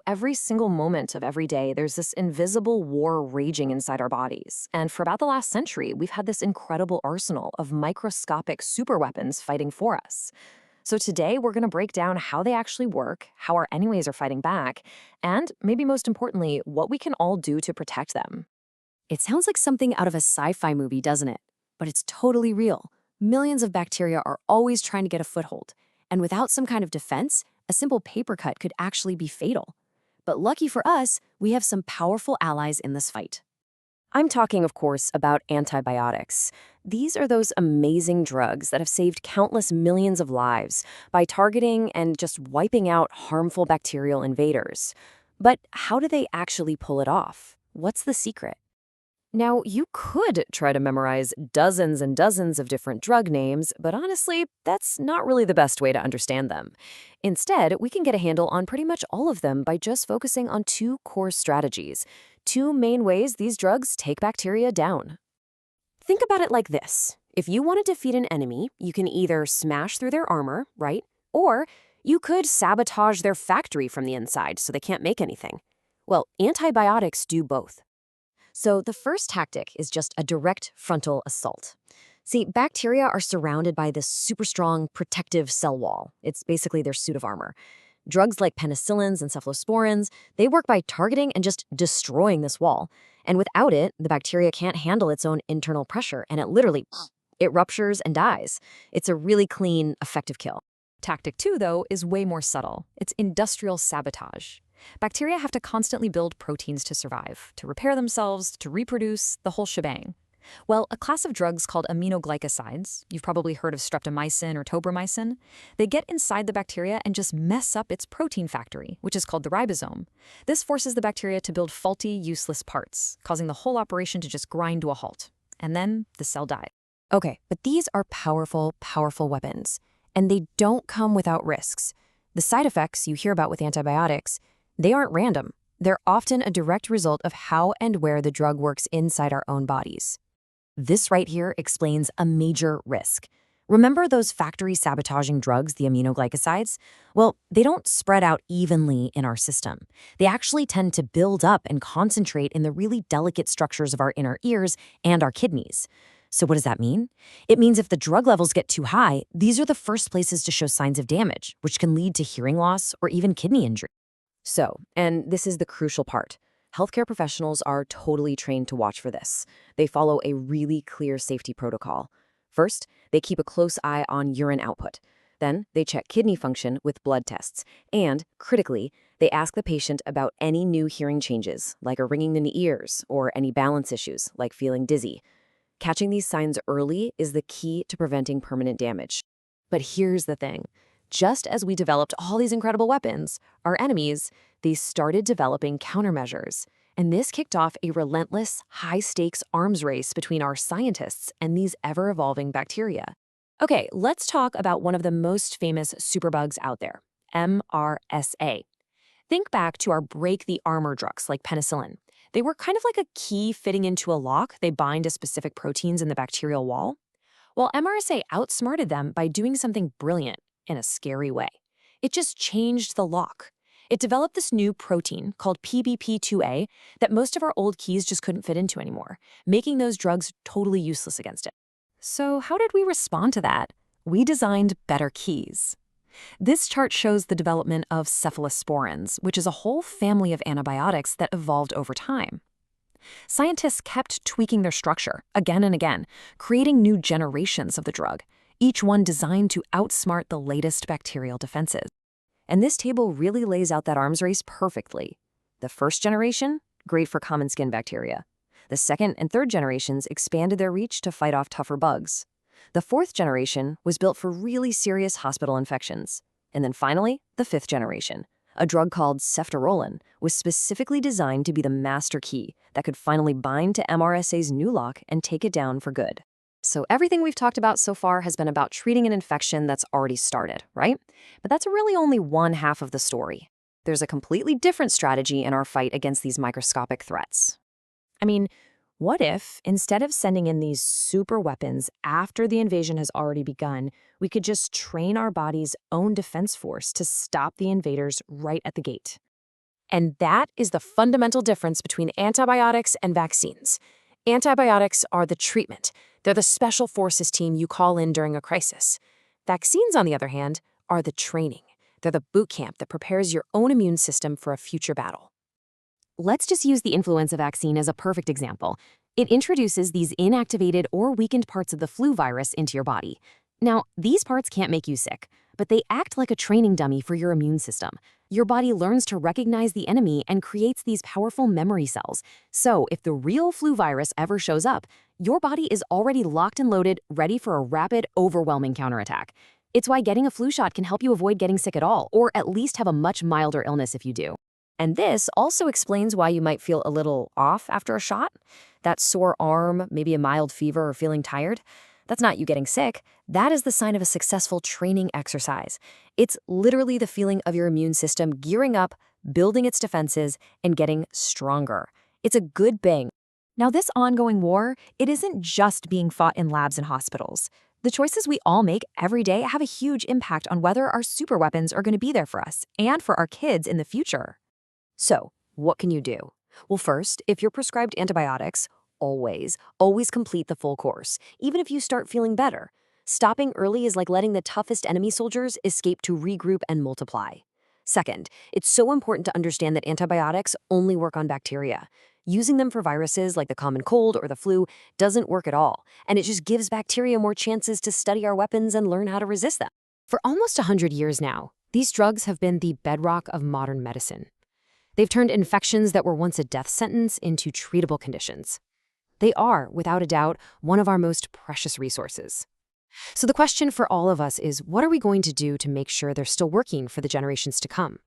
Every single moment of every day, there's this invisible war raging inside our bodies. And for about the last century, we've had this incredible arsenal of microscopic superweapons fighting for us. So today, we're going to break down how they actually work, how our enemies are fighting back, and maybe most importantly, what we can all do to protect them. It sounds like something out of a sci-fi movie, doesn't it? But it's totally real. Millions of bacteria are always trying to get a foothold. And without some kind of defense, a simple paper cut could actually be fatal. But lucky for us, we have some powerful allies in this fight. I'm talking, of course, about antibiotics. These are those amazing drugs that have saved countless millions of lives by targeting and just wiping out harmful bacterial invaders. But how do they actually pull it off? What's the secret? Now, you could try to memorize dozens and dozens of different drug names, but honestly, that's not really the best way to understand them. Instead, we can get a handle on pretty much all of them by just focusing on two core strategies, two main ways these drugs take bacteria down. Think about it like this. If you want to defeat an enemy, you can either smash through their armor, right? Or you could sabotage their factory from the inside so they can't make anything. Well, antibiotics do both. So the first tactic is just a direct frontal assault. See, bacteria are surrounded by this super strong protective cell wall. It's basically their suit of armor. Drugs like penicillins and cephalosporins, they work by targeting and just destroying this wall. And without it, the bacteria can't handle its own internal pressure, and it ruptures and dies. It's a really clean, effective kill. Tactic 2, though, is way more subtle. It's industrial sabotage. Bacteria have to constantly build proteins to survive, to repair themselves, to reproduce, the whole shebang. Well, a class of drugs called aminoglycosides, you've probably heard of streptomycin or tobramycin, they get inside the bacteria and just mess up its protein factory, which is called the ribosome. This forces the bacteria to build faulty, useless parts, causing the whole operation to just grind to a halt. And then the cell dies. Okay, but these are powerful, powerful weapons. And they don't come without risks. The side effects you hear about with antibiotics, they aren't random. They're often a direct result of how and where the drug works inside our own bodies. This right here explains a major risk. Remember those factory sabotaging drugs, the aminoglycosides? Well, they don't spread out evenly in our system. They actually tend to build up and concentrate in the really delicate structures of our inner ears and our kidneys. So what does that mean? It means if the drug levels get too high, these are the first places to show signs of damage, which can lead to hearing loss or even kidney injury. So, and this is the crucial part, healthcare professionals are totally trained to watch for this. They follow a really clear safety protocol. First, they keep a close eye on urine output. Then, they check kidney function with blood tests. And, critically, they ask the patient about any new hearing changes, like a ringing in the ears, or any balance issues, like feeling dizzy. Catching these signs early is the key to preventing permanent damage. But here's the thing. Just as we developed all these incredible weapons, our enemies, they started developing countermeasures. And this kicked off a relentless, high-stakes arms race between our scientists and these ever-evolving bacteria. Okay, let's talk about one of the most famous superbugs out there, MRSA. Think back to our break-the-armor drugs like penicillin. They were kind of like a key fitting into a lock. They bind to specific proteins in the bacterial wall. Well, MRSA outsmarted them by doing something brilliant in a scary way. It just changed the lock. It developed this new protein called PBP2A that most of our old keys just couldn't fit into anymore, making those drugs totally useless against it. So how did we respond to that? We designed better keys. This chart shows the development of cephalosporins, which is a whole family of antibiotics that evolved over time. Scientists kept tweaking their structure again and again, creating new generations of the drug, each one designed to outsmart the latest bacterial defenses. And this table really lays out that arms race perfectly. The first generation, great for common skin bacteria. The second and third generations expanded their reach to fight off tougher bugs. The fourth generation was built for really serious hospital infections. And then finally, the fifth generation, a drug called ceftaroline, was specifically designed to be the master key that could finally bind to MRSA's new lock and take it down for good. So everything we've talked about so far has been about treating an infection that's already started, right? But that's really only one half of the story. There's a completely different strategy in our fight against these microscopic threats. I mean, what if, instead of sending in these super weapons after the invasion has already begun, we could just train our body's own defense force to stop the invaders right at the gate? And that is the fundamental difference between antibiotics and vaccines. Antibiotics are the treatment. They're the special forces team you call in during a crisis. Vaccines, on the other hand, are the training. They're the boot camp that prepares your own immune system for a future battle. Let's just use the influenza vaccine as a perfect example. It introduces these inactivated or weakened parts of the flu virus into your body. Now, these parts can't make you sick, but they act like a training dummy for your immune system. Your body learns to recognize the enemy and creates these powerful memory cells. So, if the real flu virus ever shows up, your body is already locked and loaded, ready for a rapid, overwhelming counterattack. It's why getting a flu shot can help you avoid getting sick at all, or at least have a much milder illness if you do. And this also explains why you might feel a little off after a shot. That sore arm, maybe a mild fever or feeling tired. That's not you getting sick. That is the sign of a successful training exercise. It's literally the feeling of your immune system gearing up, building its defenses, and getting stronger. It's a good bang. Now, this ongoing war, it isn't just being fought in labs and hospitals. The choices we all make every day have a huge impact on whether our superweapons are going to be there for us and for our kids in the future. So, what can you do? Well, first, if you're prescribed antibiotics, always complete the full course, even if you start feeling better. Stopping early is like letting the toughest enemy soldiers escape to regroup and multiply. Second, it's so important to understand that antibiotics only work on bacteria. Using them for viruses like the common cold or the flu doesn't work at all, and it just gives bacteria more chances to study our weapons and learn how to resist them. For almost 100 years now, these drugs have been the bedrock of modern medicine. They've turned infections that were once a death sentence into treatable conditions. They are, without a doubt, one of our most precious resources. So the question for all of us is, what are we going to do to make sure they're still working for the generations to come?